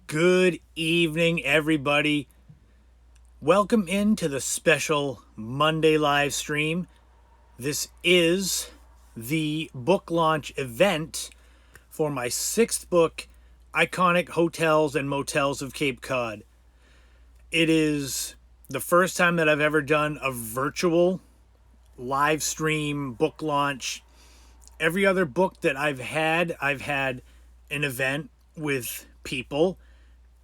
Good evening, everybody. Welcome into the special Monday live stream. This is the book launch event for my sixth book, Iconic Hotels and Motels of Cape Cod. It is the first time that I've ever done a virtual live stream book launch. Every other book that I've had an event with people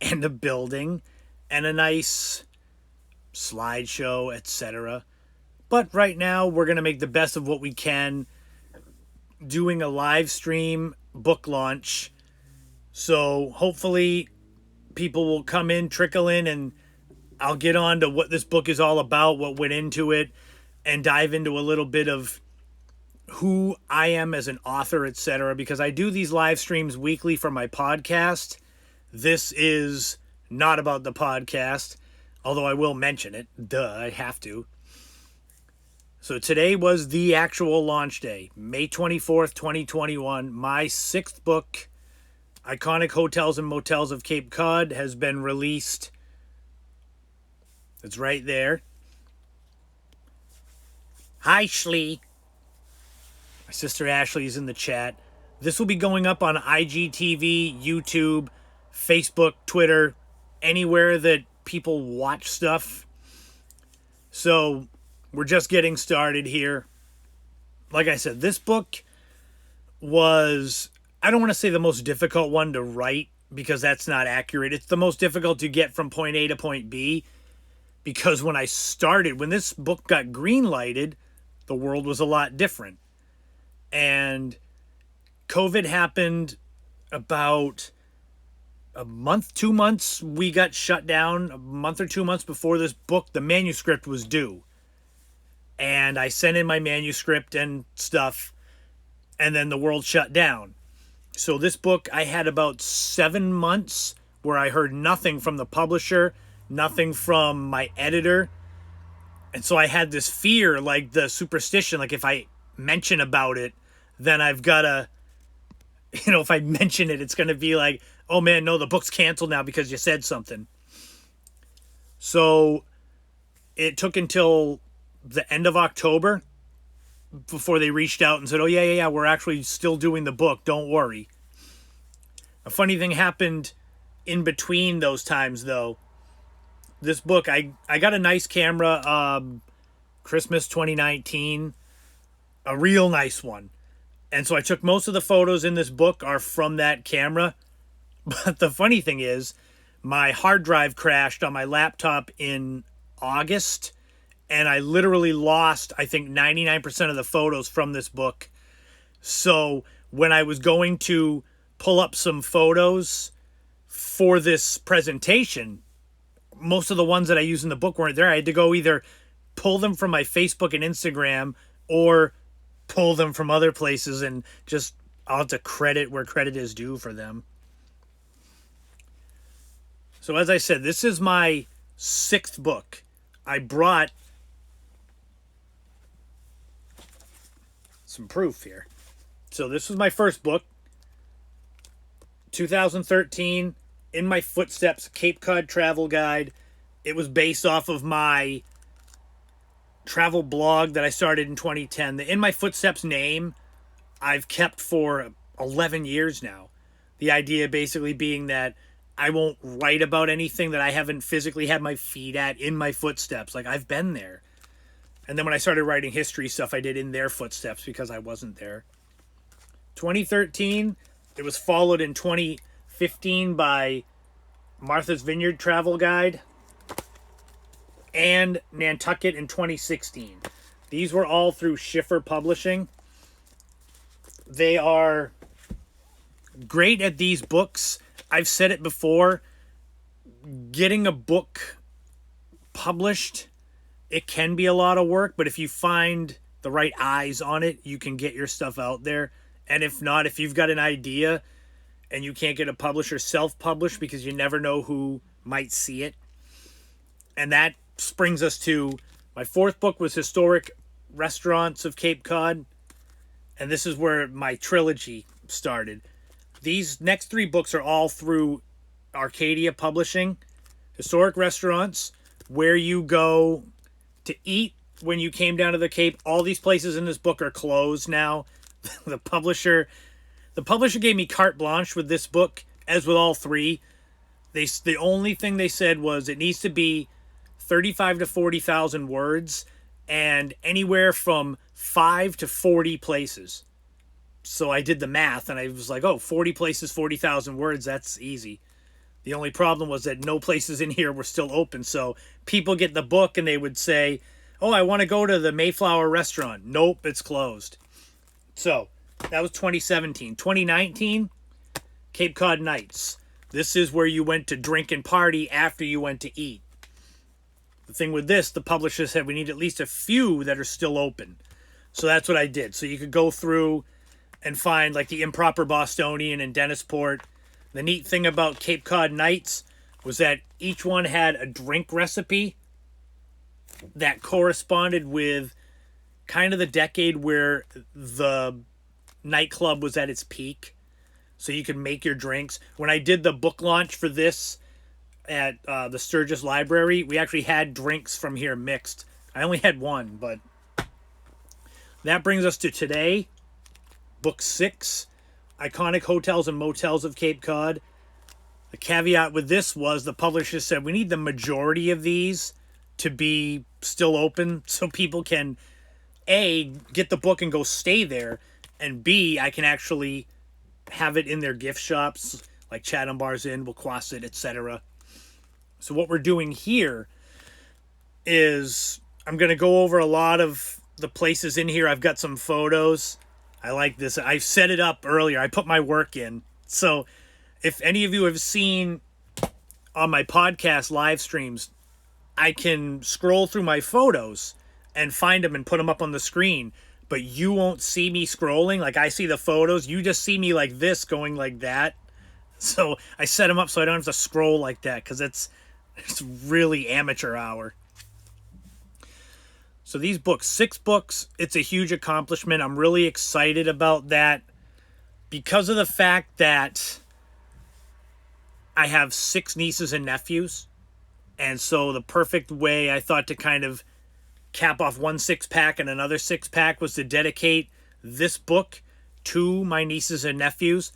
and a building and a nice slideshow, etc. But right now we're going to make the best of what we can, doing a live stream book launch. So hopefully people will come in, trickle in, and I'll get on to what this book is all about, what went into it, and dive into a little bit of who I am as an author, etc. Because I do these live streams weekly for my podcast. This is not about the podcast, although I will mention it. Duh, I have to. So today was the actual launch day, May 24th, 2021. My sixth book, Iconic Hotels and Motels of Cape Cod, has been released. It's right there. Hi, Shlee. My sister Ashley is in the chat. This will be going up on IGTV, YouTube, Facebook, Twitter, anywhere that people watch stuff. So we're just getting started here. Like I said, this book was, I don't want to say the most difficult one to write, because that's not accurate. It's the most difficult to get from point A to point B, because when I started, when this book got green-lighted, the world was a lot different. And COVID happened about a month, 2 months. We got shut down a month or 2 months before this book, the manuscript was due. And I sent in my manuscript and stuff, and then the world shut down. So this book, I had about 7 months where I heard nothing from the publisher, nothing from my editor. And so I had this fear, like the superstition, like if I mention about it, then I've got to, if I mention it, it's going to be like, oh man, no, the book's canceled now because you said something. So it took until the end of October before they reached out and said, oh yeah, we're actually still doing the book, don't worry. A funny thing happened in between those times, though. This book, I got a nice camera, Christmas 2019, a real nice one. And so I took most of the photos in this book are from that camera. But the funny thing is, my hard drive crashed on my laptop in August, and I literally lost, I think, 99% of the photos from this book. So when I was going to pull up some photos for this presentation, most of the ones that I used in the book weren't there. I had to go either pull them from my Facebook and Instagram or pull them from other places, and just I'll have to credit where credit is due for them. So as I said, this is my sixth book. I brought some proof here. So this was my first book, 2013, In My Footsteps, Cape Cod Travel Guide. It was based off of my travel blog that I started in 2010. The In My Footsteps name I've kept for 11 years now. The idea basically being that I won't write about anything that I haven't physically had my feet at in my footsteps. Like, I've been there. And then when I started writing history stuff, I did in their footsteps because I wasn't there. 2013, it was followed in 2015 by Martha's Vineyard Travel Guide and Nantucket in 2016. These were all through Schiffer Publishing. They are great at these books. I've said it before, getting a book published, it can be a lot of work, but if you find the right eyes on it, you can get your stuff out there. And if not, if you've got an idea and you can't get a publisher, self-publish, because you never know who might see it. And that brings us to my fourth book, was Historic Restaurants of Cape Cod. And this is where my trilogy started. These next three books are all through Arcadia Publishing, historic restaurants, where you go to eat when you came down to the Cape. All these places in this book are closed now. the publisher gave me carte blanche with this book, as with all three. The only thing they said was it needs to be 35 to 40,000 words and anywhere from 5 to 40 places. So I did the math and I was like, oh, 40 places, 40,000 words, that's easy. The only problem was that no places in here were still open. So people get the book and they would say, oh, I want to go to the Mayflower restaurant. Nope, it's closed. So that was 2017. 2019, Cape Cod Nights. This is where you went to drink and party after you went to eat. The thing with this, the publisher said we need at least a few that are still open. So that's what I did. So you could go through and find like the Improper Bostonian in Dennisport. The neat thing about Cape Cod Nights was that each one had a drink recipe that corresponded with kind of the decade where the nightclub was at its peak. So you could make your drinks. When I did the book launch for this at the Sturgis Library, we actually had drinks from here mixed. I only had one, but that brings us to today. Book 6, Iconic Hotels and Motels of Cape Cod. The caveat with this was the publisher said we need the majority of these to be still open so people can, A, get the book and go stay there, and B, I can actually have it in their gift shops like Chatham Bars Inn, Wequassett, etc. So what we're doing here is I'm going to go over a lot of the places in here. I've got some photos. I like this. I set it up earlier. I put my work in. So if any of you have seen on my podcast live streams, I can scroll through my photos and find them and put them up on the screen. But you won't see me scrolling. Like I see the photos. You just see me like this going like that. So I set them up so I don't have to scroll like that because it's really amateur hour. So these books, 6 books, it's a huge accomplishment. I'm really excited about that because of the fact that I have 6 nieces and nephews. And so the perfect way I thought to kind of cap off one 6-pack and another 6-pack was to dedicate this book to my nieces and nephews.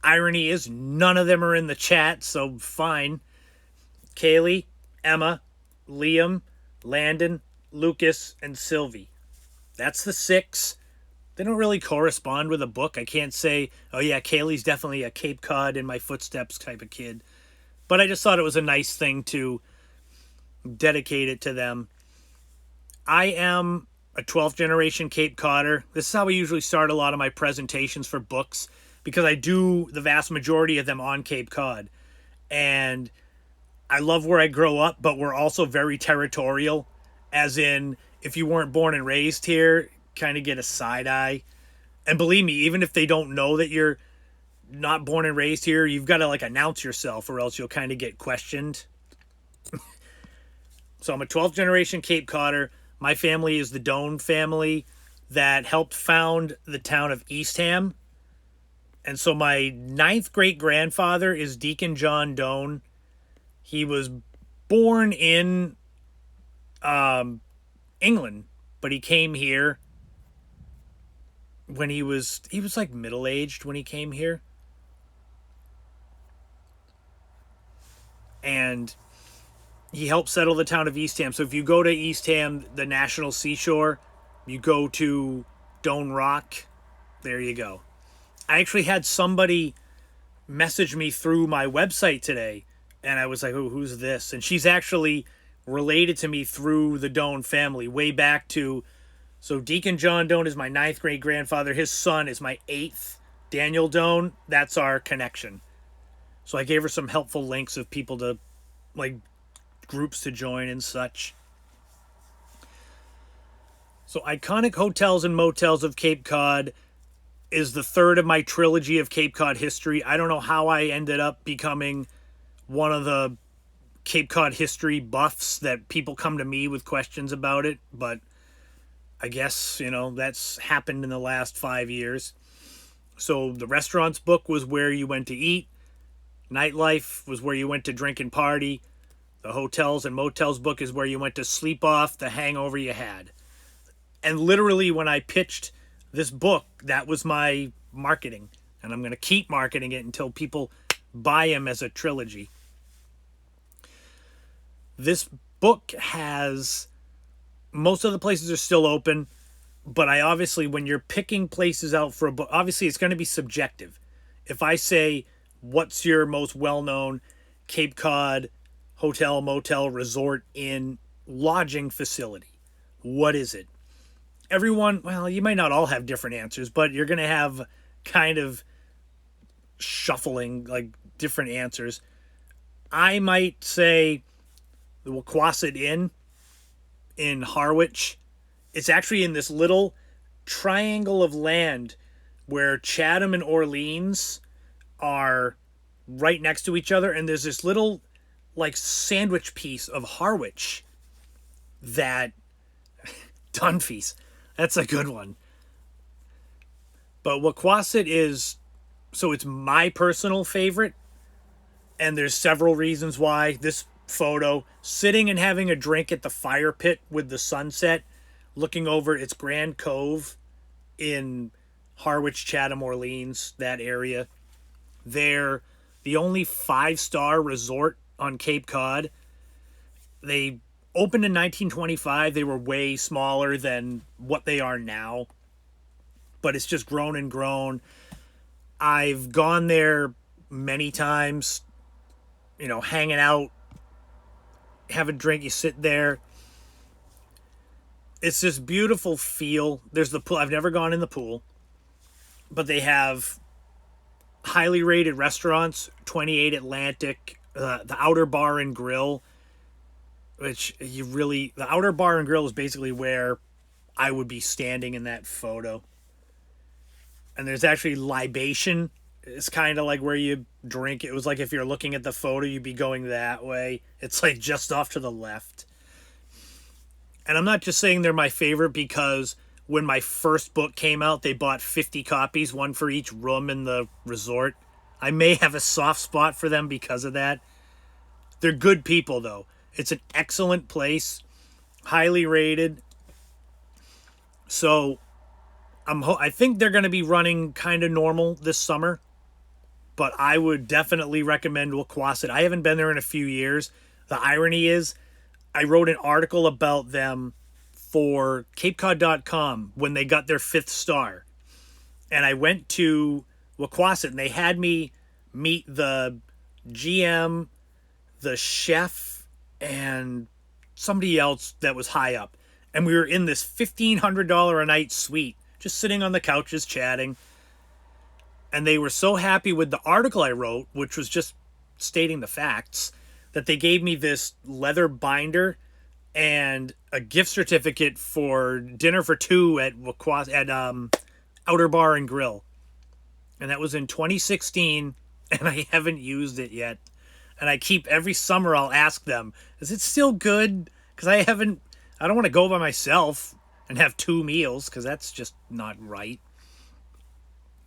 Irony is none of them are in the chat, so fine. Kaylee, Emma, Liam, Landon, Lucas, and Sylvie. That's the 6. They don't really correspond with a book. I can't say, oh yeah, Kaylee's definitely a Cape Cod in my footsteps type of kid. But I just thought it was a nice thing to dedicate it to them. I am a 12th generation Cape Codder. This is how I usually start a lot of my presentations for books because I do the vast majority of them on Cape Cod. And I love where I grow up, but we're also very territorial. As in, if you weren't born and raised here, kind of get a side eye. And believe me, even if they don't know that you're not born and raised here, you've got to like announce yourself or else you'll kind of get questioned. So I'm a 12th generation Cape Codder. My family is the Doan family that helped found the town of Eastham. And so my 9th great grandfather is Deacon John Doan. He was born in England, but he came here when he was like middle-aged when he came here. And he helped settle the town of Eastham. So if you go to Eastham, the National Seashore, you go to Doan Rock, there you go. I actually had somebody message me through my website today, and I was like, oh, who's this? And she's actually related to me through the Doan family, way back to, so Deacon John Doan is my 9th great grandfather. His son is my 8th, Daniel Doan. That's our connection. So I gave her some helpful links of people to, like, groups to join and such. So Iconic Hotels and Motels of Cape Cod is the 3rd of my trilogy of Cape Cod history. I don't know how I ended up becoming one of the Cape Cod history buffs that people come to me with questions about it, but I guess, that's happened in the last 5 years. So the restaurants book was where you went to eat. Nightlife was where you went to drink and party. The hotels and motels book is where you went to sleep off the hangover you had. And literally, when I pitched this book, that was my marketing. And I'm going to keep marketing it until people buy them as a trilogy. This book has, most of the places are still open, but I obviously, when you're picking places out for a book, obviously it's going to be subjective. If I say, what's your most well-known Cape Cod hotel, motel, resort, inn, lodging facility? What is it? Everyone, well, you might not all have different answers, but you're going to have kind of shuffling, like different answers. I might say the Wequassett Inn in Harwich. It's actually in this little triangle of land where Chatham and Orleans are right next to each other, and there's this little like sandwich piece of Harwich that Dunphy's. That's a good one. But Wequassett is, so it's my personal favorite, and there's several reasons why. This photo, sitting and having a drink at the fire pit with the sunset, looking over its Grand Cove in Harwich, Chatham, Orleans, that area. They're the only 5-star resort on Cape Cod. They opened in 1925. They were way smaller than what they are now, but it's just grown and grown. I've gone there many times, you know, hanging out, have a drink, you sit there. It's this beautiful feel. There's the pool. I've never gone in the pool, but they have highly rated restaurants, 28 Atlantic, the Outer Bar and Grill, which the Outer Bar and Grill is basically where I would be standing in that photo. And there's actually libation. It's kind of like where you drink. It was like if you're looking at the photo, you'd be going that way. It's like just off to the left. And I'm not just saying they're my favorite because when my first book came out, they bought 50 copies, one for each room in the resort. I may have a soft spot for them because of that. They're good people, though. It's an excellent place, highly rated. So I think they're going to be running kind of normal this summer, but I would definitely recommend Wequassett. I haven't been there in a few years. The irony is, I wrote an article about them for CapeCod.com when they got their 5th star. And I went to Wequassett, and they had me meet the GM, the chef, and somebody else that was high up. And we were in this $1,500 a night suite, just sitting on the couches chatting. And they were so happy with the article I wrote, which was just stating the facts, that they gave me this leather binder and a gift certificate for dinner for 2 at Outer Bar and Grill. And that was in 2016, and I haven't used it yet. And I keep, every summer I'll ask them, is it still good? Because I don't want to go by myself and have 2 meals, because that's just not right.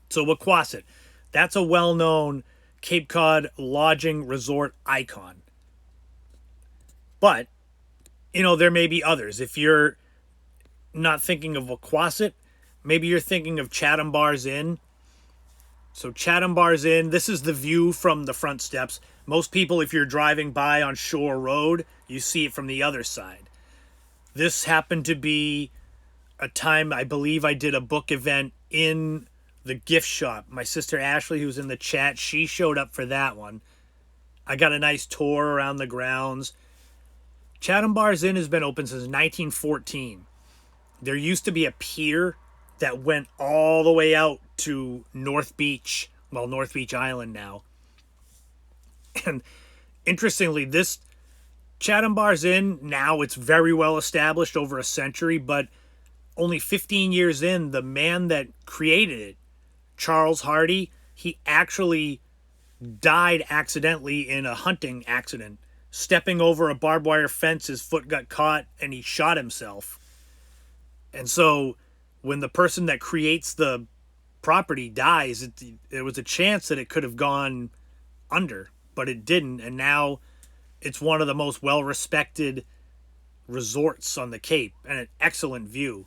So Wequassett, that's a well-known Cape Cod lodging resort icon. But, you know, there may be others. If you're not thinking of Wequassett, maybe you're thinking of Chatham Bars Inn. So Chatham Bars Inn, this is the view from the front steps. Most people, if you're driving by on Shore Road, you see it from the other side. This happened to be a time, I believe I did a book event in the gift shop. My sister Ashley, who's in the chat, she showed up for that one. I got a nice tour around the grounds. Chatham Bars Inn has been open since 1914. There used to be a pier that went all the way out to North Beach, well, North Beach Island now. And interestingly, this Chatham Bars Inn, now it's very well established, over a century, but only 15 years in, the man that created it, Charles Hardy, he actually died accidentally in a hunting accident. Stepping over a barbed wire fence, his foot got caught, and he shot himself. And so when the person that creates the property dies, there was a chance that it could have gone under, but it didn't. And now it's one of the most well-respected resorts on the Cape and an excellent view.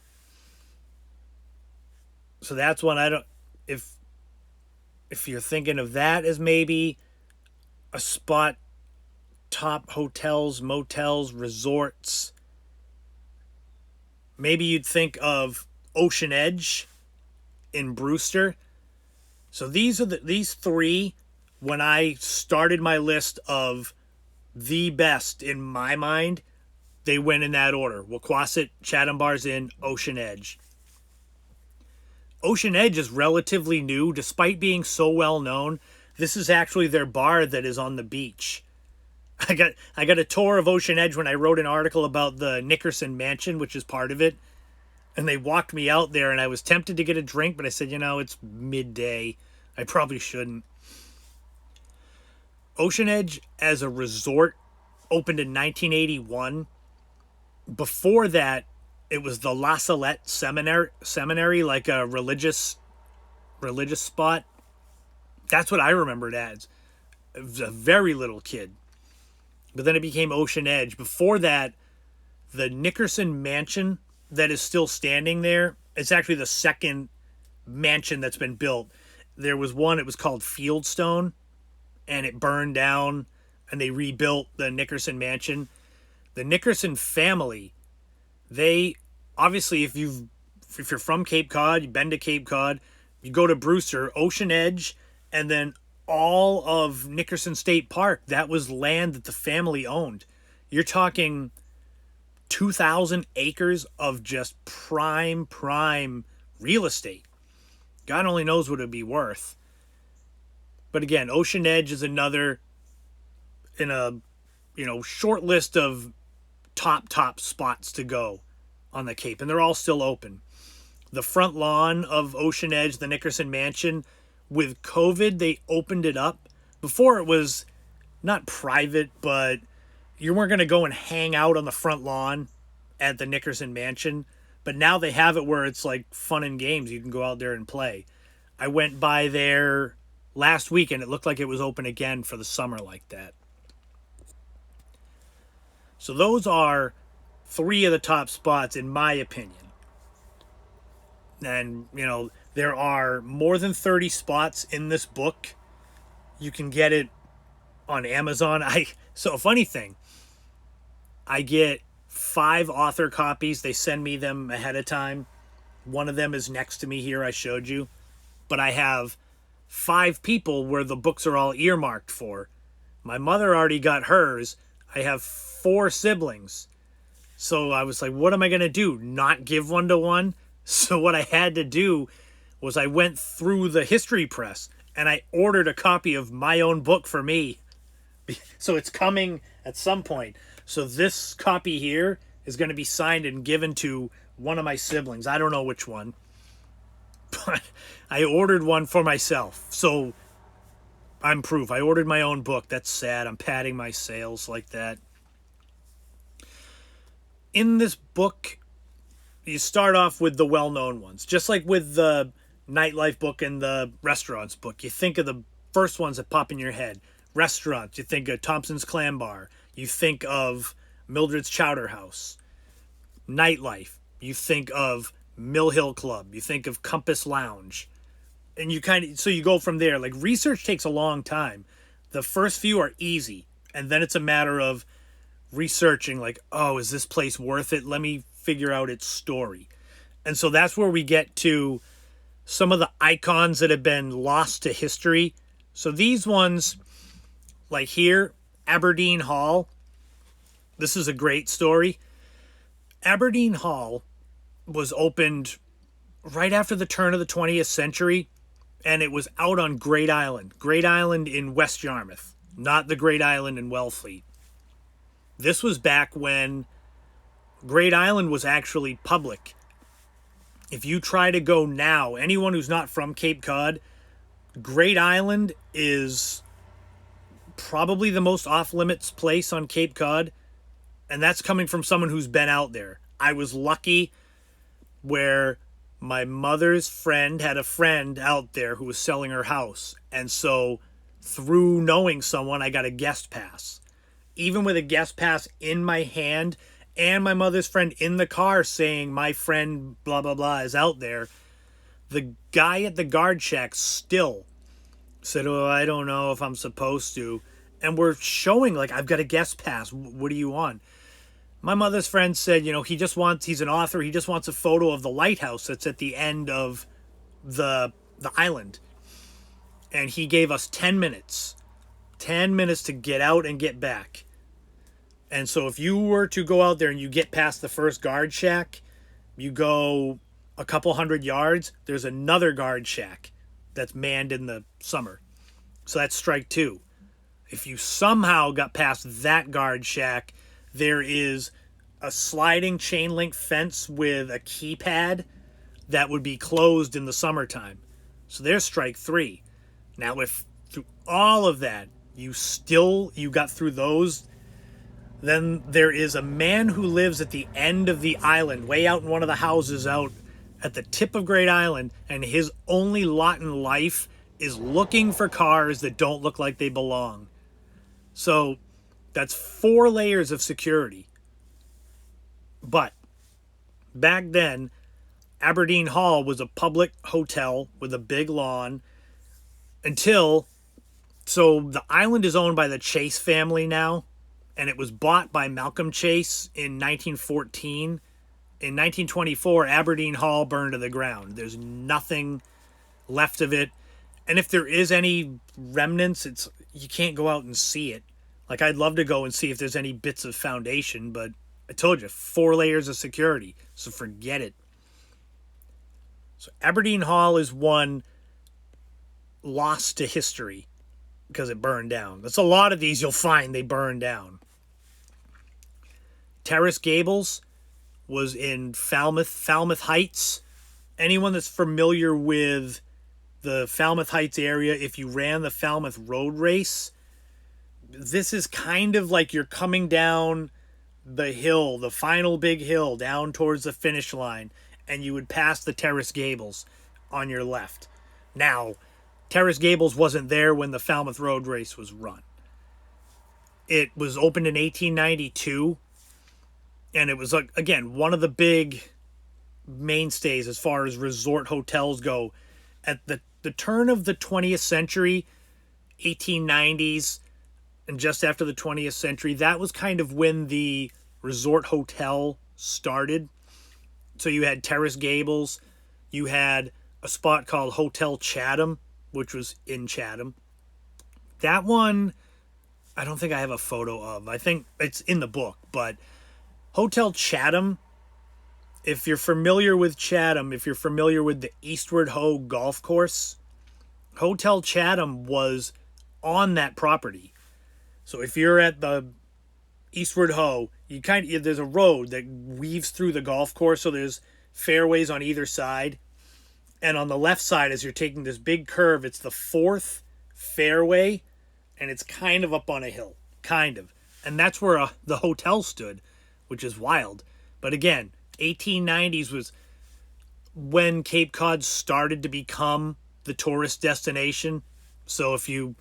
So that's one I don't, if you're thinking of that as maybe a spot, top hotels, motels, resorts, maybe you'd think of Ocean Edge in Brewster. So these three, when I started my list of the best in my mind, they went in that order: Wequassett, Chatham Bars Inn, Ocean Edge. Ocean Edge is relatively new, despite being so well known. This is actually their bar that is on the beach. I got a tour of Ocean Edge when I wrote an article about the Nickerson Mansion, which is part of it. And they walked me out there, and I was tempted to get a drink, but I said, it's midday. I probably shouldn't. Ocean Edge as a resort opened in 1981. Before that, it was the La Salette Seminary, like a religious spot. That's what I remember it as. I was a very little kid. But then it became Ocean Edge. Before that, the Nickerson Mansion that is still standing there, it's actually the second mansion that's been built. There was one, it was called Fieldstone, and it burned down, and they rebuilt the Nickerson Mansion. The Nickerson family, they, obviously, if you're from Cape Cod, you've been to Cape Cod, you go to Brewster, Ocean Edge, and then all of Nickerson State Park, that was land that the family owned. You're talking 2,000 acres of just prime real estate. God only knows what it would be worth. But again, Ocean Edge is another in a short list of top spots to go on the Cape, and they're all still open. The front lawn of Ocean Edge, the Nickerson Mansion, with COVID, they opened it up. Before it was not private, but you weren't going to go and hang out on the front lawn at the Nickerson Mansion. But now they have it where it's like fun and games. You can go out there and play. I went by there last week, and it looked like it was open again for the summer like that. So those are three of the top spots, in my opinion. And, there are more than 30 spots in this book. You can get it on Amazon. So a funny thing, I get 5 author copies. They send me them ahead of time. One of them is next to me here, I showed you. But I have 5 people where the books are all earmarked for. My mother already got hers. I have 4 siblings. So I was like, what am I going to do? Not give one to one? So what I had to do was I went through the history press and I ordered a copy of my own book for me. So it's coming at some point. So this copy here is going to be signed and given to one of my siblings. I don't know which one. But I ordered one for myself. So I'm proof. I ordered my own book. That's sad. I'm padding my sales like that. In this book, you start off with the well-known ones. Just like with the nightlife book and the restaurants book. You think of the first ones that pop in your head. Restaurants, you think of Thompson's Clam Bar. You think of Mildred's Chowder House. Nightlife, you think of Mill Hill Club. You think of Compass Lounge. And so you go from there. Like, research takes a long time. The first few are easy. And then it's a matter of researching, like, oh, is this place worth it? Let me figure out its story. And so that's where we get to some of the icons that have been lost to history. So these ones, like here, Aberdeen Hall. This is a great story. Aberdeen Hall was opened right after the turn of the 20th century, and it was out on Great Island. Great Island in West Yarmouth, not the Great Island in Wellfleet. This was back when Great Island was actually public. If you try to go now, anyone who's not from Cape Cod, Great Island is probably the most off-limits place on Cape Cod. And that's coming from someone who's been out there. I was lucky where my mother's friend had a friend out there who was selling her house. And so through knowing someone, I got a guest pass. Even with a guest pass in my hand and my mother's friend in the car saying my friend blah blah blah is out there, the guy at the guard shack still said, "Oh, I don't know if I'm supposed to." And we're showing like, I've got a guest pass. What do you want? My mother's friend said, he's an author. He just wants a photo of the lighthouse that's at the end of the island. And he gave us 10 minutes. 10 minutes to get out and get back. And so if you were to go out there and you get past the first guard shack, you go a couple hundred yards, there's another guard shack that's manned in the summer. So that's strike 2. If you somehow got past that guard shack, there is a sliding chain link fence with a keypad that would be closed in the summertime. So there's strike 3. Now, if through all of that, you got through those, then there is a man who lives at the end of the island, way out in one of the houses out at the tip of Great Island, and his only lot in life is looking for cars that don't look like they belong. So that's 4 layers of security. But back then, Aberdeen Hall was a public hotel with a big lawn so the island is owned by the Chase family now, and it was bought by Malcolm Chase in 1914. In 1924, Aberdeen Hall burned to the ground. There's nothing left of it. And if there is any remnants, you can't go out and see it. Like, I'd love to go and see if there's any bits of foundation, but I told you, 4 layers of security, so forget it. So Aberdeen Hall is one lost to history because it burned down. That's a lot of these you'll find they burned down. Terrace Gables was in Falmouth Heights. Anyone that's familiar with the Falmouth Heights area, if you ran the Falmouth Road Race, this is kind of like you're coming down the hill, the final big hill, down towards the finish line, and you would pass the Terrace Gables on your left. Now, Terrace Gables wasn't there when the Falmouth Road Race was run. It was opened in 1892, and it was, again, one of the big mainstays as far as resort hotels go. At the turn of the 20th century, 1890s, and just after the 20th century, that was kind of when the resort hotel started. So you had Terrace Gables, you had a spot called Hotel Chatham, which was in Chatham. That one, I don't think I have a photo of. I think it's in the book, but Hotel Chatham, if you're familiar with Chatham, if you're familiar with the Eastward Ho golf course, Hotel Chatham was on that property. So if you're at the Eastward Ho, there's a road that weaves through the golf course, so there's fairways on either side. And on the left side, as you're taking this big curve, it's the 4th fairway, and it's kind of up on a hill. Kind of. And that's where the hotel stood, which is wild. But again, 1890s was when Cape Cod started to become the tourist destination. So if you're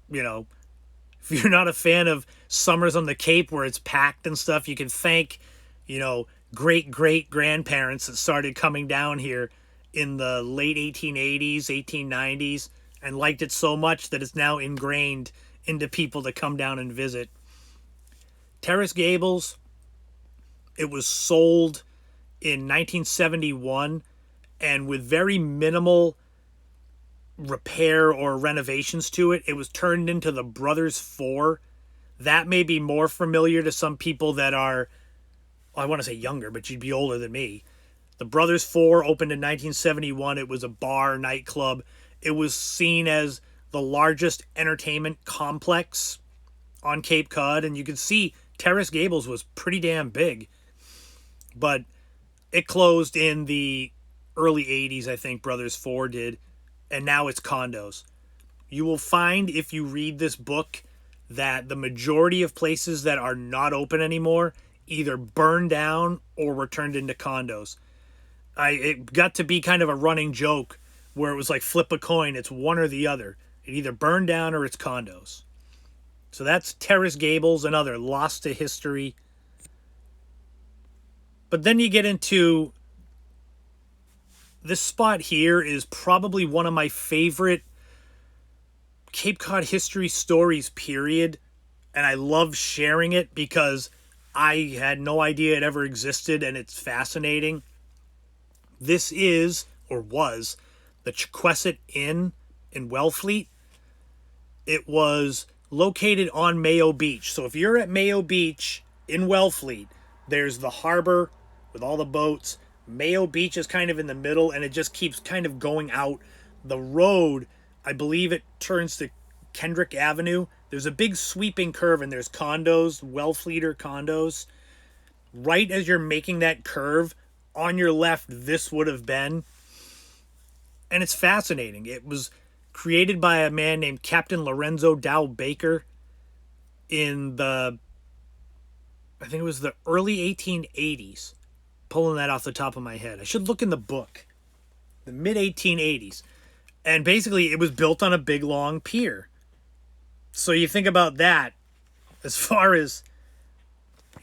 not a fan of summers on the Cape where it's packed and stuff, you can thank, great-great-grandparents that started coming down here in the late 1880s, 1890s, and liked it so much that it's now ingrained into people to come down and visit. Terrace Gables, it was sold in 1971, and with very minimal repair or renovations to it, it was turned into the Brothers 4. That may be more familiar to some people that are, I want to say younger, but you'd be older than me. The Brothers 4 opened in 1971. It was a bar, nightclub. It was seen as the largest entertainment complex on Cape Cod, and you could see Terrace Gables was pretty damn big. But it closed in the early 80s, I think Brothers 4 did, and now it's condos. You will find, if you read this book, that the majority of places that are not open anymore either burned down or were turned into condos. It got to be kind of a running joke where it was like flip a coin, it's one or the other. It either burned down or it's condos. So that's Terrace Gables, another lost to history. But then you get into this spot here is probably one of my favorite Cape Cod history stories, period. And I love sharing it because I had no idea it ever existed and it's fascinating. This is, or was, the Chequessett Inn in Wellfleet. It was located on Mayo Beach. So if you're at Mayo Beach in Wellfleet, there's the harbor with all the boats. Mayo Beach is kind of in the middle, and it just keeps kind of going out. The road, I believe it turns to Kendrick Avenue. There's a big sweeping curve, and there's condos, Wellfleeter condos. Right as you're making that curve, on your left, this would have been. And it's fascinating. It was created by a man named Captain Lorenzo Dow Baker in I think it was the early 1880s. Pulling that off the top of my head. I should look in the book. The mid 1880s. And basically it was built on a big long pier. So you think about that as far as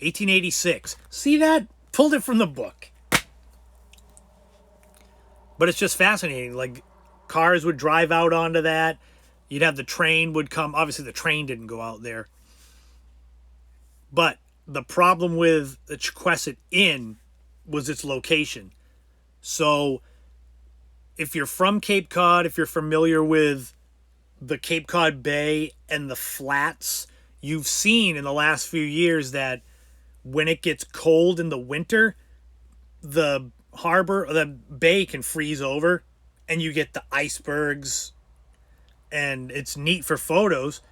1886. See that? Pulled it from the book. But it's just fascinating. Like, cars would drive out onto that. You'd have the train would come. Obviously, the train didn't go out there. But the problem with the Chequessett Inn was its location. So, if you're from Cape Cod, if you're familiar with the Cape Cod Bay and the flats, you've seen in the last few years that when it gets cold in the winter, the harbor or the bay can freeze over and you get the icebergs, and it's neat for photos.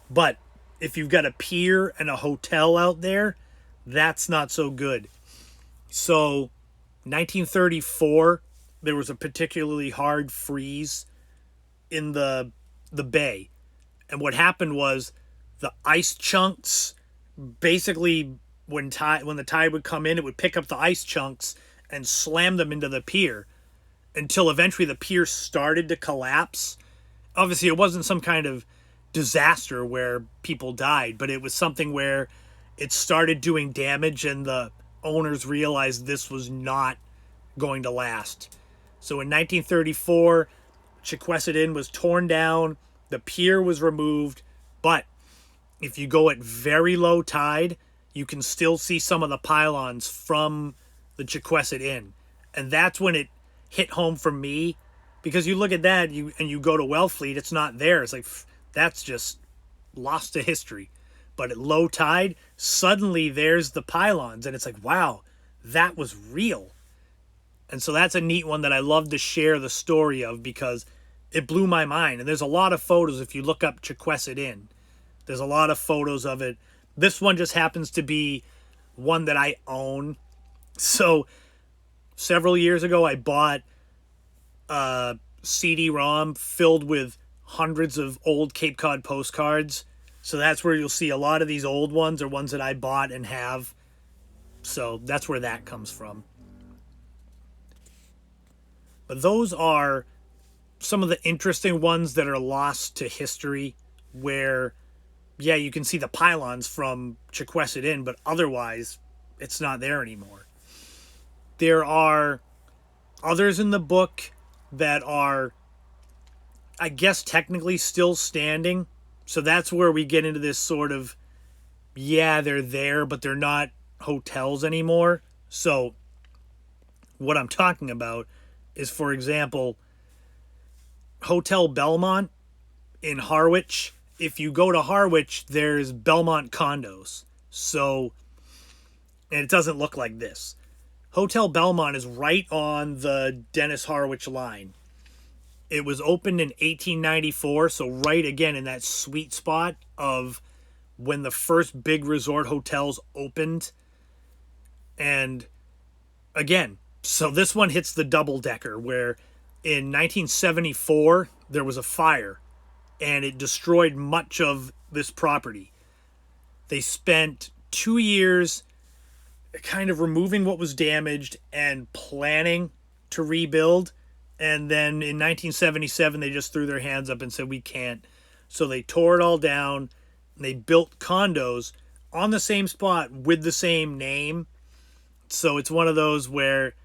But if you've got a pier and a hotel out there, that's not so good. So 1934, there was a particularly hard freeze in the bay. And what happened was the ice chunks, basically when the tide would come in, it would pick up the ice chunks and slam them into the pier until eventually the pier started to collapse. Obviously, it wasn't some kind of disaster where people died, but it was something where it started doing damage and the owners realized this was not going to last. So in 1934, Chequessett Inn was torn down, the pier was removed, but if you go at very low tide, you can still see some of the pylons from the Chequessett Inn. And that's when it hit home for me, because you look at that and you go to Wellfleet, it's not there. It's like, that's just lost to history. But at low tide, suddenly there's the pylons, and it's like, wow, that was real. And so that's a neat one that I love to share the story of because it blew my mind. And there's a lot of photos. If you look up Chequessett Inn, there's a lot of photos of it. This one just happens to be one that I own. So several years ago, I bought a CD-ROM filled with hundreds of old Cape Cod postcards. So that's where you'll see a lot of these old ones are ones that I bought and have. So that's where that comes from. But those are some of the interesting ones that are lost to history where, yeah, you can see the pylons from Chequessett Inn, but otherwise it's not there anymore. There are others in the book that are, I guess, technically still standing. So that's where we get into this sort of, yeah, they're there, but they're not hotels anymore. So what I'm talking about is, for example, Hotel Belmont in Harwich. If you go to Harwich, there's Belmont condos. So, and it doesn't look like this. Hotel Belmont is right on the Dennis Harwich line. It was opened in 1894, so right again in that sweet spot of when the first big resort hotels opened. And again, so this one hits the double-decker where in 1974 there was a fire and it destroyed much of this property. They spent 2 years kind of removing what was damaged and planning to rebuild. And then in 1977, they just threw their hands up and said, we can't. So they tore it all down. And they built condos on the same spot with the same name. So it's one of those where,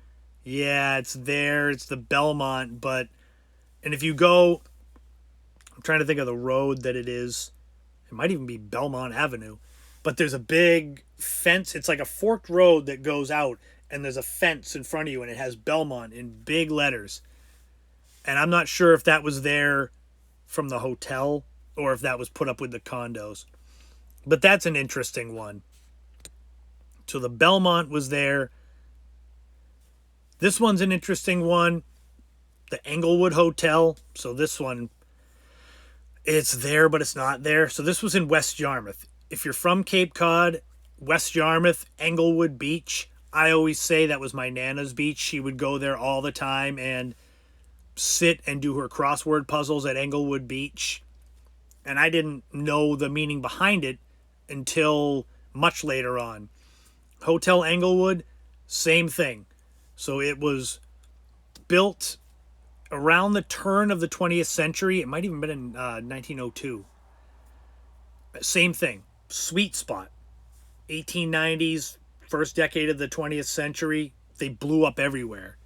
yeah, it's there. It's the Belmont. But, and if you go, I'm trying to think of the road that it is. It might even be Belmont Avenue. But there's a big fence. It's like a forked road that goes out. And there's a fence in front of you. And it has Belmont in big letters. And I'm not sure if that was there from the hotel or if that was put up with the condos. But that's an interesting one. So the Belmont was there. This one's an interesting one. The Englewood Hotel. So this one, it's there, but it's not there. So this was in West Yarmouth. If you're from Cape Cod, West Yarmouth, Englewood Beach, I always say that was my Nana's beach. She would go there all the time and sit and do her crossword puzzles at Englewood Beach. And I didn't know the meaning behind it until much later on. Hotel Englewood, same thing. So it was built around the turn of the 20th century. It might even have been in 1902. Same thing. Sweet spot. 1890s, first decade of the 20th century. They blew up everywhere.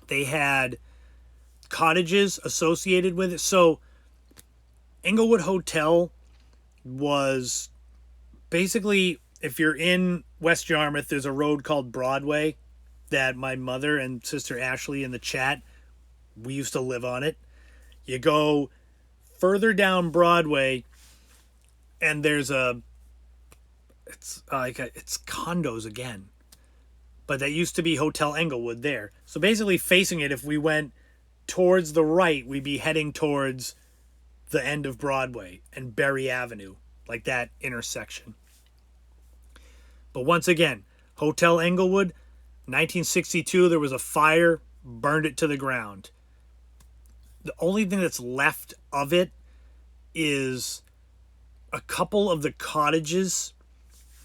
They had cottages associated with it. So Englewood Hotel was basically, if you're in West Yarmouth, there's a road called Broadway that my mother and sister Ashley in the chat, we used to live on it. You go further down Broadway and there's it's condos again. But that used to be Hotel Englewood there. So basically facing it, if we went towards the right, we'd be heading towards the end of Broadway and Berry Avenue, like that intersection. But once again, Hotel Englewood, 1962, there was a fire, burned it to the ground. The only thing that's left of it is a couple of the cottages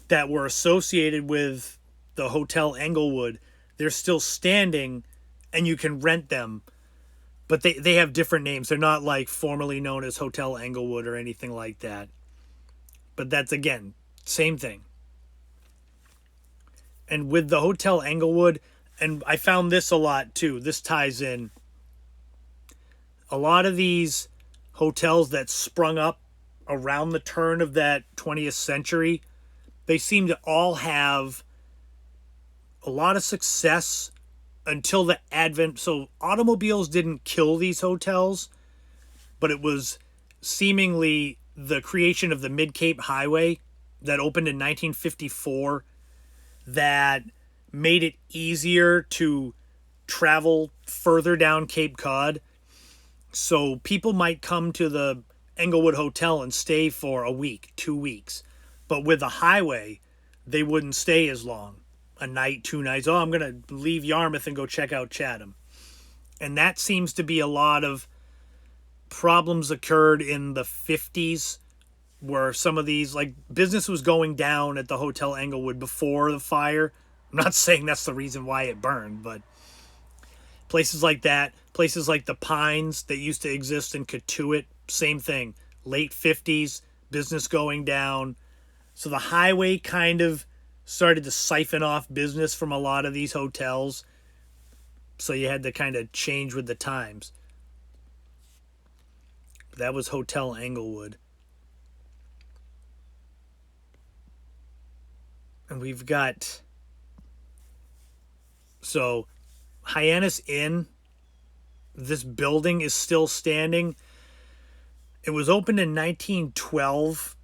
that were associated with the Hotel Englewood. They're still standing and you can rent them. But they have different names. They're not like formerly known as Hotel Englewood or anything like that. But that's, again, same thing. And with the Hotel Englewood, and I found this a lot too. This ties in. A lot of these hotels that sprung up around the turn of that 20th century, they seem to all have a lot of success until the advent. So automobiles didn't kill these hotels, but it was seemingly the creation of the Mid-Cape Highway that opened in 1954 that made it easier to travel further down Cape Cod. So people might come to the Englewood Hotel and stay for a week, 2 weeks. But with the highway, they wouldn't stay as long. A night, 2 nights. Oh, I'm going to leave Yarmouth and go check out Chatham. And that seems to be a lot of problems occurred in the 50s where some of these, like, business was going down at the Hotel Englewood before the fire. I'm not saying that's the reason why it burned, but places like that, places like the Pines that used to exist in Cotuit, same thing. Late 50s, business going down. So the highway kind of started to siphon off business from a lot of these hotels. So you had to kind of change with the times. That was Hotel Englewood. And we've got, so Hyannis Inn, this building is still standing. It was opened in 1912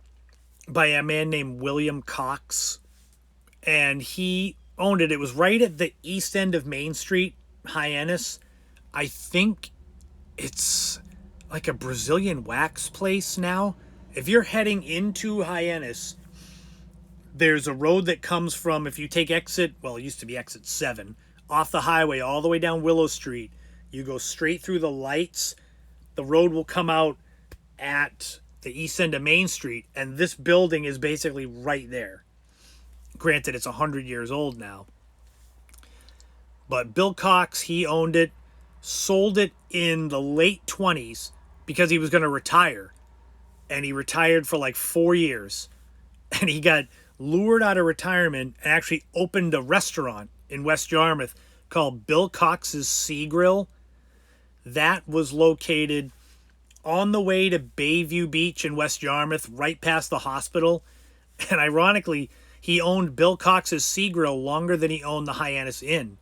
by a man named William Cox. And he owned it. It was right at the east end of Main Street, Hyannis. I think it's like a Brazilian wax place now. If you're heading into Hyannis, there's a road that comes from, if you take exit, well, it used to be exit 7, off the highway all the way down Willow Street. You go straight through the lights. The road will come out at the east end of Main Street, and this building is basically right there. Granted, it's 100 years old now. But Bill Cox, he owned it. sold it in the late 20s because he was going to retire. And he retired for like 4 years. And he got lured out of retirement and actually opened a restaurant in West Yarmouth called Bill Cox's Sea Grill. That was located on the way to Bayview Beach in West Yarmouth, right past the hospital. And ironically, he owned Bill Cox's Sea Grill longer than he owned the Hyannis Inn.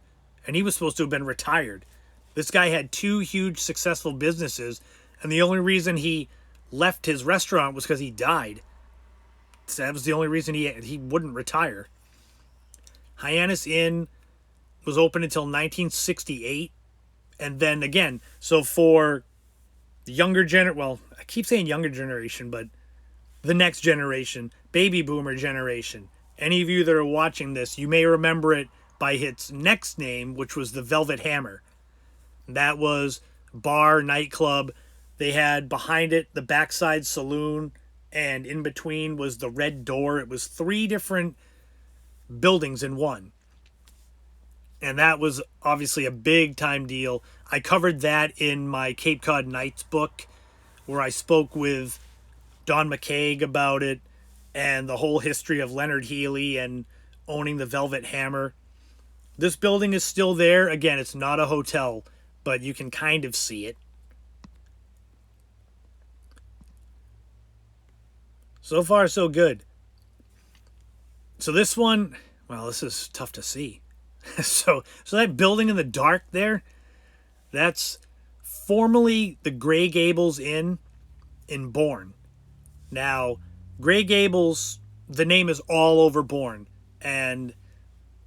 And he was supposed to have been retired. This guy had 2 huge successful businesses, and the only reason he left his restaurant was because he died. So that was the only reason he wouldn't retire. Hyannis Inn was open until 1968. And then again, so for the I keep saying younger generation, but the next generation, baby boomer generation. Any of you that are watching this, you may remember it by its next name, which was the Velvet Hammer. That was bar, nightclub. They had behind it the backside saloon, and in between was the Red Door. It was 3 different buildings in one. And that was obviously a big time deal. I covered that in my Cape Cod Nights book, where I spoke with Don McCaig about it and the whole history of Leonard Healy and owning the Velvet Hammer. This building is still there. Again, it's not a hotel, but you can kind of see it. So far, so good. So this one, well, this is tough to see. So that building in the dark there, that's formerly the Grey Gables Inn in Bourne. Now, Grey Gables, the name is all over Bourne, and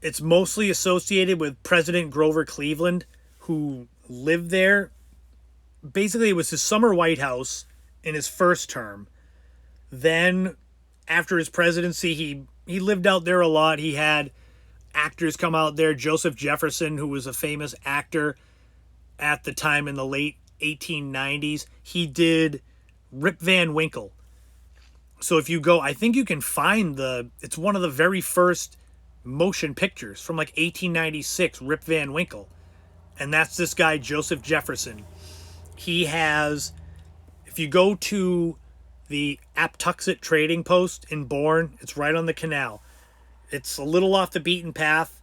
it's mostly associated with President Grover Cleveland, who lived there. Basically, it was his summer White House in his first term. Then, after his presidency, he lived out there a lot. He had actors come out there. Joseph Jefferson, who was a famous actor at the time in the late 1890s, he did Rip Van Winkle. So if you go, I think you can find it's one of the very first motion pictures from like 1896, Rip Van Winkle. And that's this guy, Joseph Jefferson. He has, if you go to the Aptuxet Trading Post in Bourne, it's right on the canal. It's a little off the beaten path,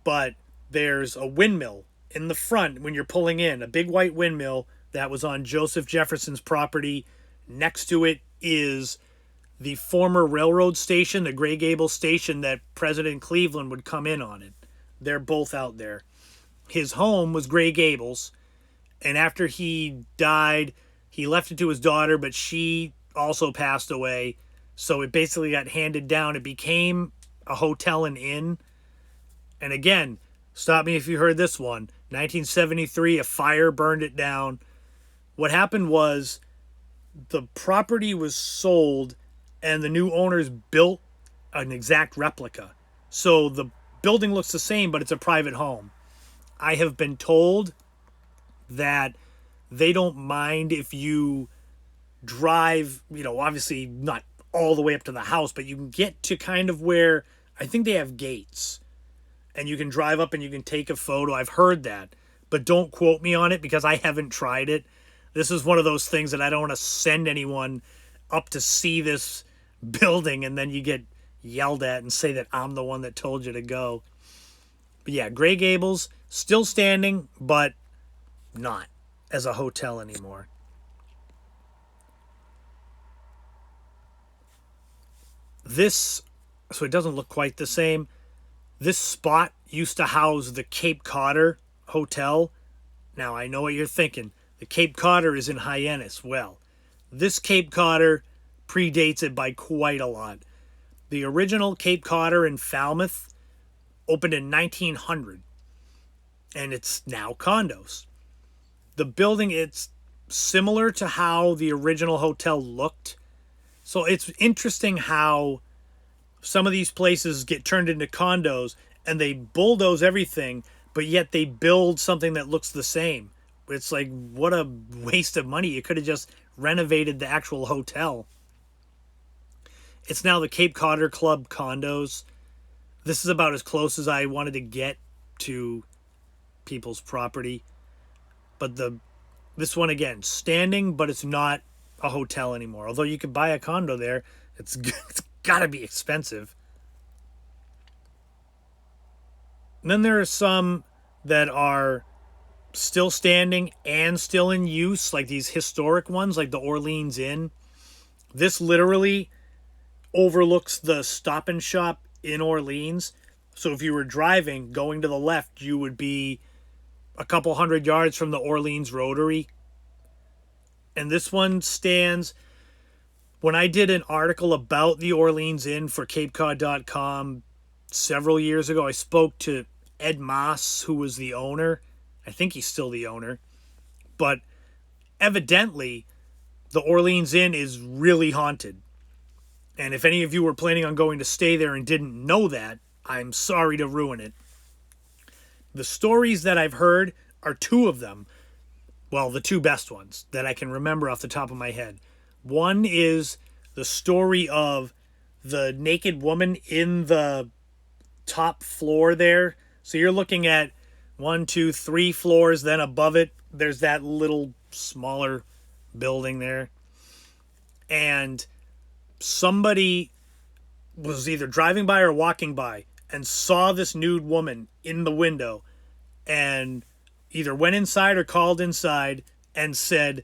but there's a windmill in the front when you're pulling in, a big white windmill that was on Joseph Jefferson's property. Next to it is the former railroad station, the Grey Gables station that President Cleveland would come in on it. They're both out there. His home was Grey Gables, and after he died, he left it to his daughter, but she also passed away. So it basically got handed down. It became a hotel and inn. And again, stop me if you heard this one. 1973, a fire burned it down. What happened was the property was sold and the new owners built an exact replica. So the building looks the same, but it's a private home. I have been told that they don't mind if you drive, obviously not all the way up to the house, but you can get to kind of where I think they have gates and you can drive up and you can take a photo. I've heard that, but don't quote me on it because I haven't tried it. This is one of those things that I don't want to send anyone up to see this building and then you get yelled at and say that I'm the one that told you to go. But yeah, Grey Gables still standing, but not as a hotel anymore. So it doesn't look quite the same. This spot used to house the Cape Codder Hotel. Now, I know what you're thinking. The Cape Codder is in Hyannis. Well, this Cape Codder predates it by quite a lot. The original Cape Codder in Falmouth opened in 1900, and it's now condos. The building, it's similar to how the original hotel looked. So it's interesting how some of these places get turned into condos and they bulldoze everything, but yet they build something that looks the same. It's like, what a waste of money. You could have just renovated the actual hotel. It's now the Cape Codder Club condos. This is about as close as I wanted to get to people's property. But this one, again, standing, but it's not a hotel anymore. Although you could buy a condo there, it's got to be expensive. And then there are some that are still standing and still in use, like these historic ones, like the Orleans Inn. This literally overlooks the Stop and Shop in Orleans. So if you were driving, going to the left, you would be a couple hundred yards from the Orleans Rotary. And this one stands. When I did an article about the Orleans Inn for CapeCod.com several years ago, I spoke to Ed Moss, who was the owner. I think he's still the owner. But evidently, the Orleans Inn is really haunted. And if any of you were planning on going to stay there and didn't know that, I'm sorry to ruin it. The stories that I've heard are two of them. Well, the two best ones that I can remember off the top of my head. One is the story of the naked woman in the top floor there. So you're looking at 1, 2, 3 floors. Then above it, there's that little smaller building there. And somebody was either driving by or walking by and saw this nude woman in the window and either went inside or called inside and said,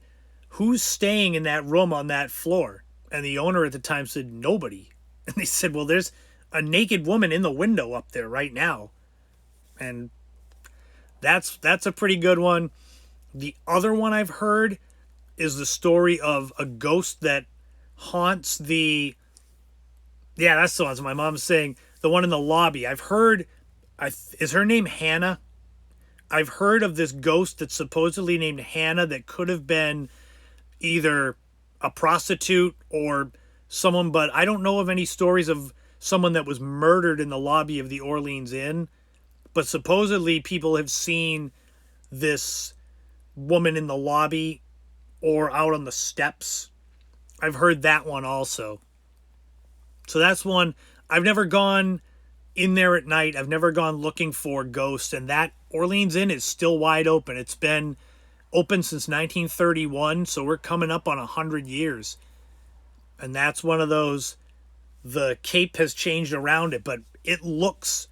"Who's staying in that room on that floor?" And the owner at the time said, "Nobody." And they said, "Well, there's a naked woman in the window up there right now." And that's a pretty good one. The other one I've heard is the story of a ghost that haunts the... Yeah, that's the one. So my mom's saying the one in the lobby. I've heard... Is her name Hannah? I've heard of this ghost that's supposedly named Hannah that could have been either a prostitute or someone, but I don't know of any stories of someone that was murdered in the lobby of the Orleans Inn. But supposedly people have seen this woman in the lobby or out on the steps. I've heard that one also. So that's one. I've never gone in there at night. I've never gone looking for ghosts. And that Orleans Inn is still wide open. It's been open since 1931. So we're coming up on 100 years. And that's one of those, the Cape has changed around it, but it looks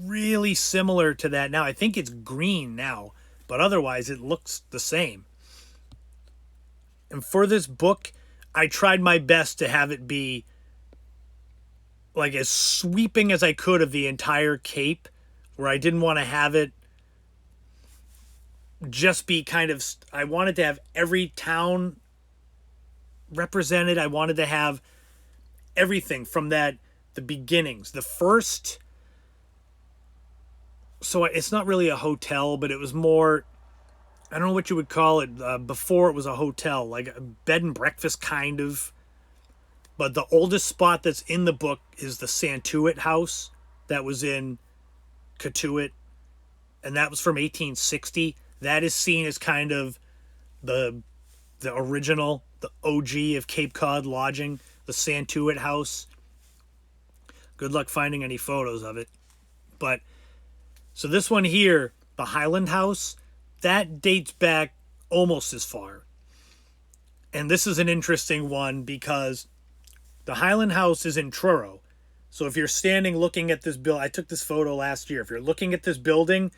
really similar to that now. I think it's green now, but otherwise it looks the same. And for this book, I tried my best to have it be like as sweeping as I could of the entire Cape, where I didn't want to have it just be kind of... I wanted to have every town represented. I wanted to have everything from the beginnings. The first... So it's not really a hotel, but it was more... I don't know what you would call it. Before it was a hotel, like a bed and breakfast kind of. But the oldest spot that's in the book is the Santuit House that was in Cotuit. And that was from 1860. That is seen as kind of the original, the OG of Cape Cod lodging, the Santuit House. Good luck finding any photos of it. But, so this one here, the Highland House, that dates back almost as far. And this is an interesting one because the Highland House is in Truro. So if you're standing looking at this building, I took this photo last year. If you're looking at this building,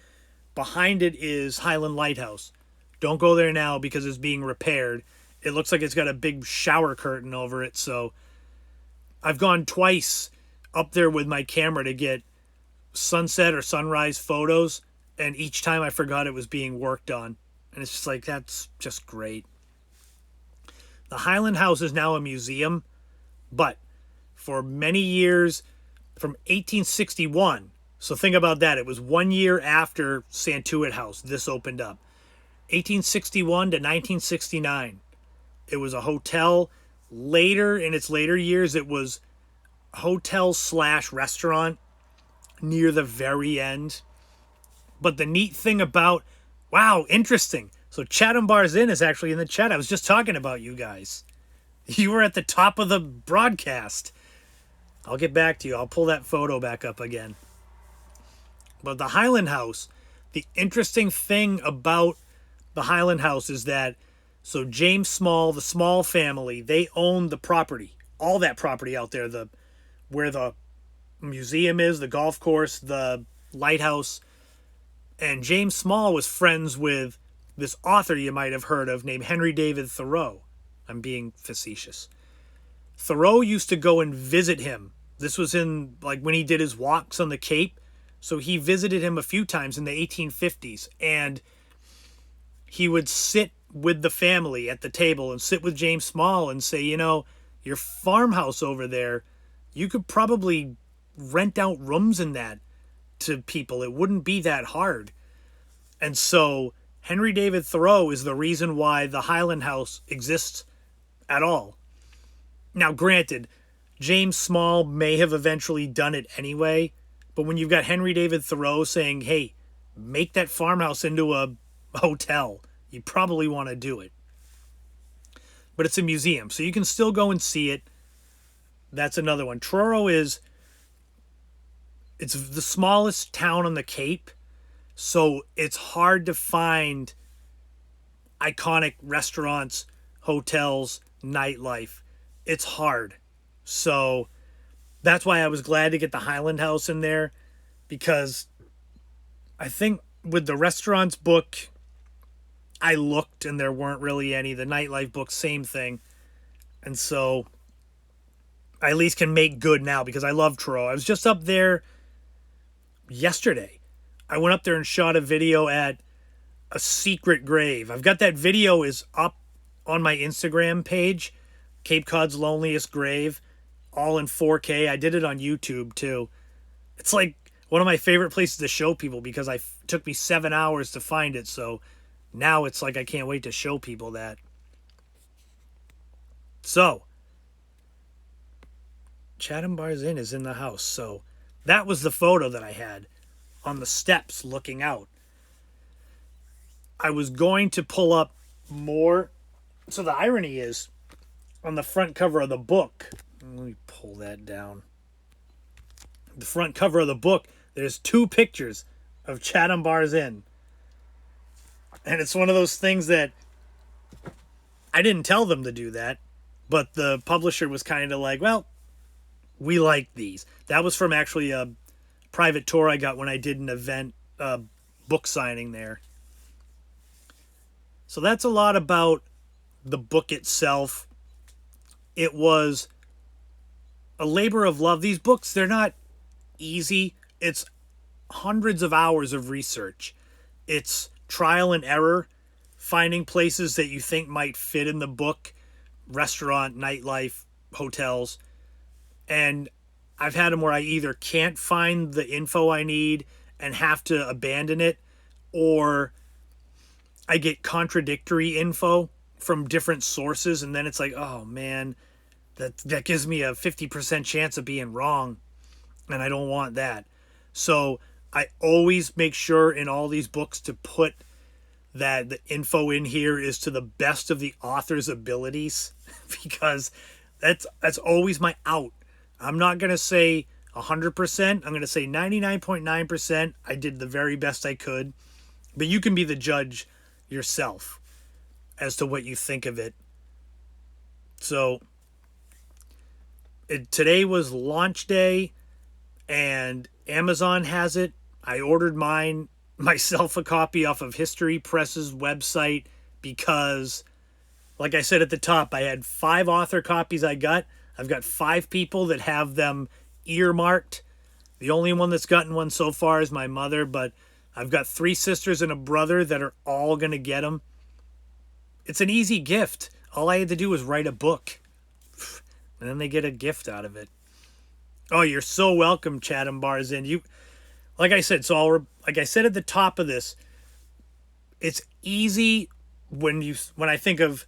behind it is Highland Lighthouse. Don't go there now because it's being repaired. It looks like it's got a big shower curtain over it. So I've gone twice up there with my camera to get sunset or sunrise photos. And each time I forgot it was being worked on. And it's just like, that's just great. The Highland House is now a museum. But for many years, from 1861, so think about that. It was 1 year after Santuit House, this opened up. 1861 to 1969. It was a hotel. Later, in its later years, it was hotel/restaurant near the very end. But the neat thing about, wow, interesting. So Chatham Bars Inn is actually in the chat. I was just talking about you guys. You were at the top of the broadcast. I'll get back to you. I'll pull that photo back up again. But the Highland House, the interesting thing about the Highland House is that, so James Small, the Small family, they own the property, all that property out there, the where the museum is, the golf course, the lighthouse. And James Small was friends with this author you might have heard of named Henry David Thoreau. I'm being facetious. Thoreau used to go and visit him. This was in like when he did his walks on the Cape. So he visited him a few times in the 1850s, and he would sit with the family at the table and sit with James Small and say, you know, your farmhouse over there, you could probably rent out rooms in that to people. It wouldn't be that hard. And so Henry David Thoreau is the reason why the Highland House exists at all. Now, granted, James Small may have eventually done it anyway, but when you've got Henry David Thoreau saying, hey, make that farmhouse into a hotel, you probably want to do it. But it's a museum, so you can still go and see it. That's another one. Truro it's the smallest town on the Cape, so it's hard to find iconic restaurants, hotels, nightlife. It's hard. So that's why I was glad to get the Highland House in there, because I think with the restaurants book, I looked and there weren't really any. The nightlife book, same thing. And so I at least can make good now because I love Truro. I was just up there yesterday. I went up there and shot a video at a secret grave. I've got that video is up on my Instagram page, Cape Cod's Loneliest Grave, all in 4K. I did it on YouTube too. It's like one of my favorite places to show people because it took me 7 hours to find it. So now it's like I can't wait to show people that. So Chatham Bars Inn is in the house. So that was the photo that I had on the steps looking out. I was going to pull up more. So the irony is, on the front cover of the book, let me pull that down. The front cover of the book, there's 2 pictures of Chatham Bars Inn. And it's one of those things that I didn't tell them to do that, but the publisher was kind of like, well, we like these. That was from actually a private tour I got when I did an event, book signing there. So that's a lot about the book itself. It was a labor of love. These books, they're not easy. It's hundreds of hours of research. It's trial and error, finding places that you think might fit in the book, restaurant, nightlife, hotels. And I've had them where I either can't find the info I need and have to abandon it, or I get contradictory info from different sources, and then it's like, oh man, that gives me a 50% chance of being wrong, and I don't want that. So I always make sure in all these books to put that the info in here is to the best of the author's abilities, because that's always my out. I'm not going to say 100%. I'm going to say 99.9%. I did the very best I could, but you can be the judge yourself as to what you think of it. So today was launch day, and Amazon has it. I ordered myself a copy off of History Press's website because, like I said at the top, I had 5 author copies I got. I've got 5 people that have them earmarked. The only one that's gotten one so far is my mother, but I've got 3 sisters and a brother that are all going to get them. It's an easy gift. All I had to do was write a book, and then they get a gift out of it. Oh, you're so welcome, Chatham Bars Inn. Like I said, like I said at the top of this, it's easy when I think of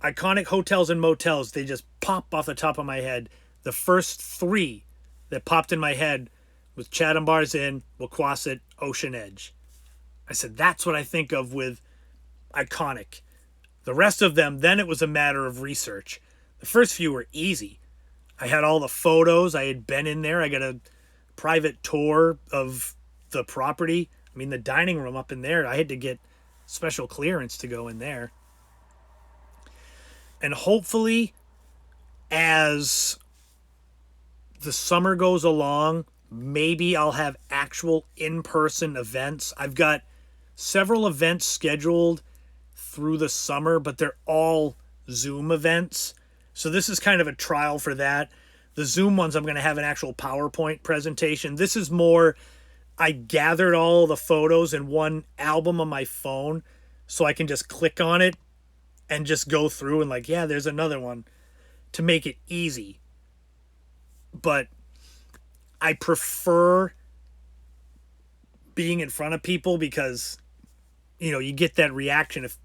iconic hotels and motels, they just pop off the top of my head. The first 3 that popped in my head was Chatham Bars Inn, Wequassett, Ocean Edge. I said, that's what I think of with iconic. The rest of them, then it was a matter of research. The first few were easy. I had all the photos. I had been in there. I got a private tour of the property. I mean, the dining room up in there, I had to get special clearance to go in there. And hopefully, as the summer goes along, maybe I'll have actual in-person events. I've got several events scheduled through the summer, but they're all Zoom events. So this is kind of a trial for that. The Zoom ones, I'm going to have an actual PowerPoint presentation. This is more, I gathered all the photos in one album on my phone so I can just click on it and just go through and like, yeah, there's another one, to make it easy. But I prefer being in front of people because, you know, you get that reaction if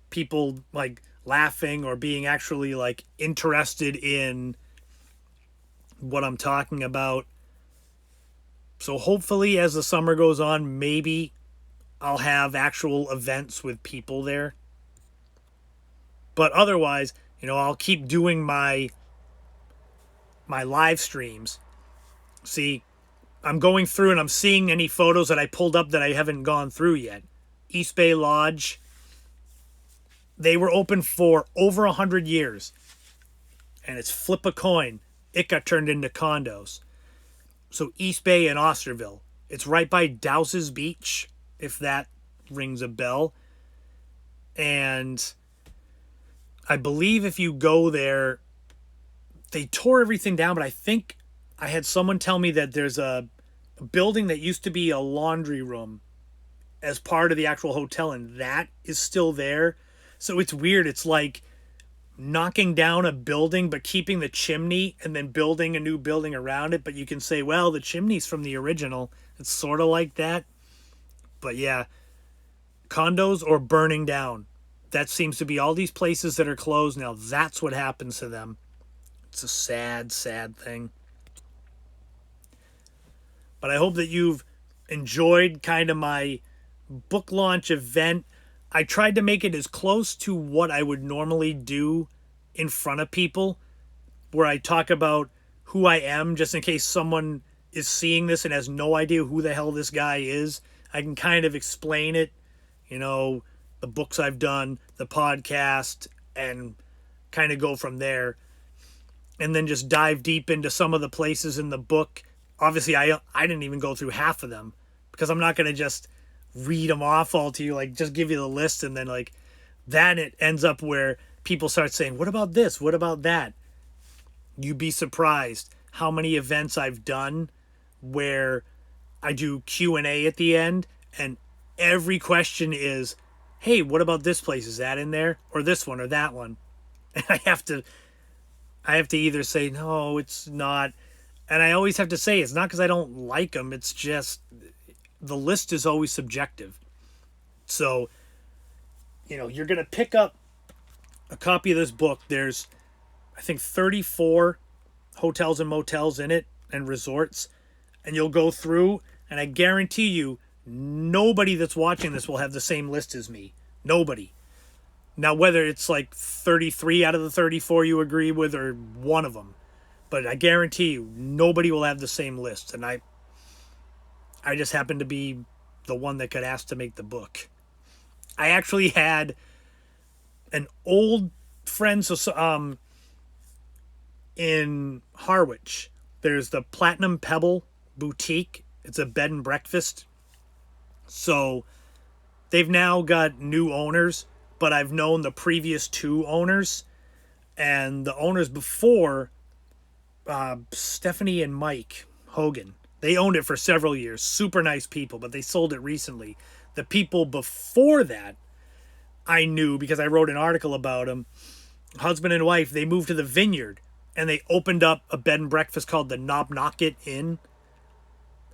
people like laughing or being actually like interested in what I'm talking about. So hopefully as the summer goes on, maybe I'll have actual events with people there. But otherwise, you know, I'll keep doing my live streams. See, I'm going through and I'm seeing any photos that I pulled up that I haven't gone through yet. East Bay Lodge, they were open for over 100 years. And it's flip a coin. It got turned into condos. So East Bay and Osterville. It's right by Dowse's Beach, if that rings a bell. And I believe if you go there, they tore everything down, but I think I had someone tell me that there's a building that used to be a laundry room as part of the actual hotel, and that is still there. So it's weird. It's like knocking down a building but keeping the chimney and then building a new building around it. But you can say, well, the chimney's from the original. It's sort of like that. But yeah, condos or burning down. That seems to be all these places that are closed now. That's what happens to them. It's a sad, sad thing. But I hope that you've enjoyed kind of my book launch event. I tried to make it as close to what I would normally do in front of people, where I talk about who I am, just in case someone is seeing this and has no idea who the hell this guy is. I can kind of explain it, you know, the books I've done, the podcast, and kind of go from there. And then just dive deep into some of the places in the book. Obviously, I didn't even go through half of them because I'm not going to just read them off all to you, like just give you the list, and then like then it ends up where people start saying, what about this? What about that? You'd be surprised how many events I've done where I do Q&A at the end, and every question is, hey, what about this place? Is that in there? Or this one or that one? And I have to either say, no, it's not. And I always have to say, it's not because I don't like them. It's just the list is always subjective. So, you know, you're going to pick up a copy of this book. There's, I think, 34 hotels and motels in it and resorts. And you'll go through, and I guarantee you, nobody that's watching this will have the same list as me. Nobody. Now, whether it's like 33 out of the 34 you agree with or one of them, but I guarantee you, nobody will have the same list. And I just happen to be the one that got asked to make the book. I actually had an old friend in Harwich. There's the Platinum Pebble Boutique. It's a bed and breakfast. So they've now got new owners, but I've known the previous two owners. And the owners before, Stephanie and Mike Hogan, they owned it for several years. Super nice people, but they sold it recently. The people before that, I knew because I wrote an article about them. Husband and wife, they moved to the Vineyard, and they opened up a bed and breakfast called the Knobknocket Inn.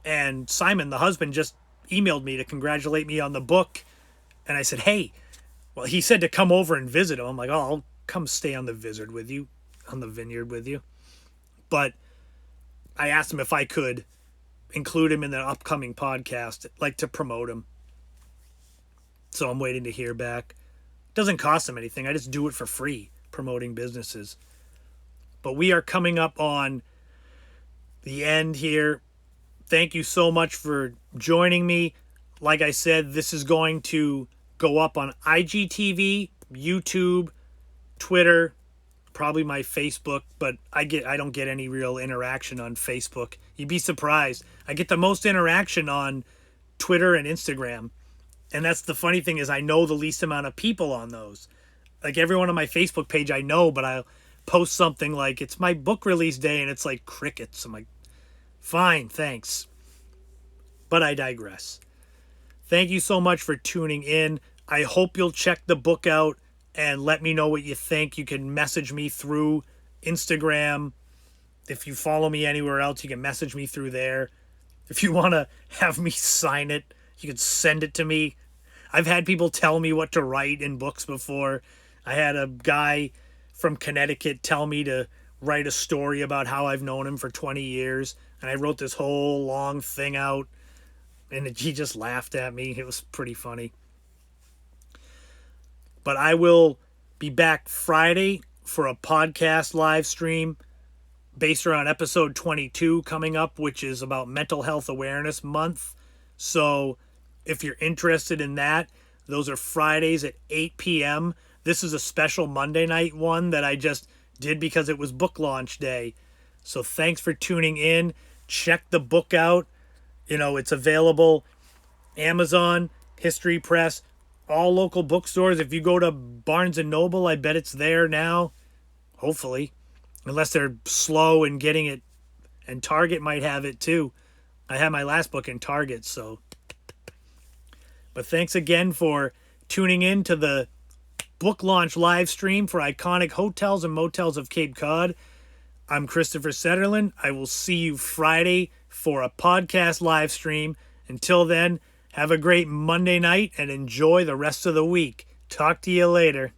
And Simon, the husband, just emailed me to congratulate me on the book. And I said, hey, well, he said to come over and visit him. I'm like, oh, I'll come stay on the Vineyard with you. But I asked him if I could include him in the upcoming podcast, like to promote him. So I'm waiting to hear back. Doesn't cost him anything. I just do it for free, promoting businesses. But we are coming up on the end here. Thank you so much for joining me. Like I said, this is going to go up on IGTV, YouTube, Twitter, probably my Facebook, but I don't get any real interaction on Facebook. You'd be surprised. I get the most interaction on Twitter and Instagram. And that's the funny thing, is I know the least amount of people on those. Like, everyone on my Facebook page I know, but I'll post something like, it's my book release day, and it's like crickets. I'm like, fine, thanks. But I digress. Thank you so much for tuning in. I hope you'll check the book out and let me know what you think. You can message me through Instagram. If you follow me anywhere else, you can message me through there. If you want to have me sign it, you can send it to me. I've had people tell me what to write in books before. I had a guy from Connecticut tell me to write a story about how I've known him for 20 years. And I wrote this whole long thing out, and he just laughed at me. It was pretty funny. But I will be back Friday for a podcast live stream based around episode 22 coming up, which is about Mental Health Awareness Month. So if you're interested in that, those are Fridays at 8 p.m. This is a special Monday night one that I just did because it was book launch day. So thanks for tuning in. Check the book out. It's available Amazon, History Press, all local bookstores. If you go to Barnes & Noble, I bet it's there now. Hopefully. Unless they're slow in getting it. And Target might have it too. I had my last book in Target, so. But thanks again for tuning in to the book launch live stream for iconic hotels and motels of Cape Cod. I'm Christopher Setterlund. I will see you Friday for a podcast live stream. Until then, have a great Monday night and enjoy the rest of the week. Talk to you later.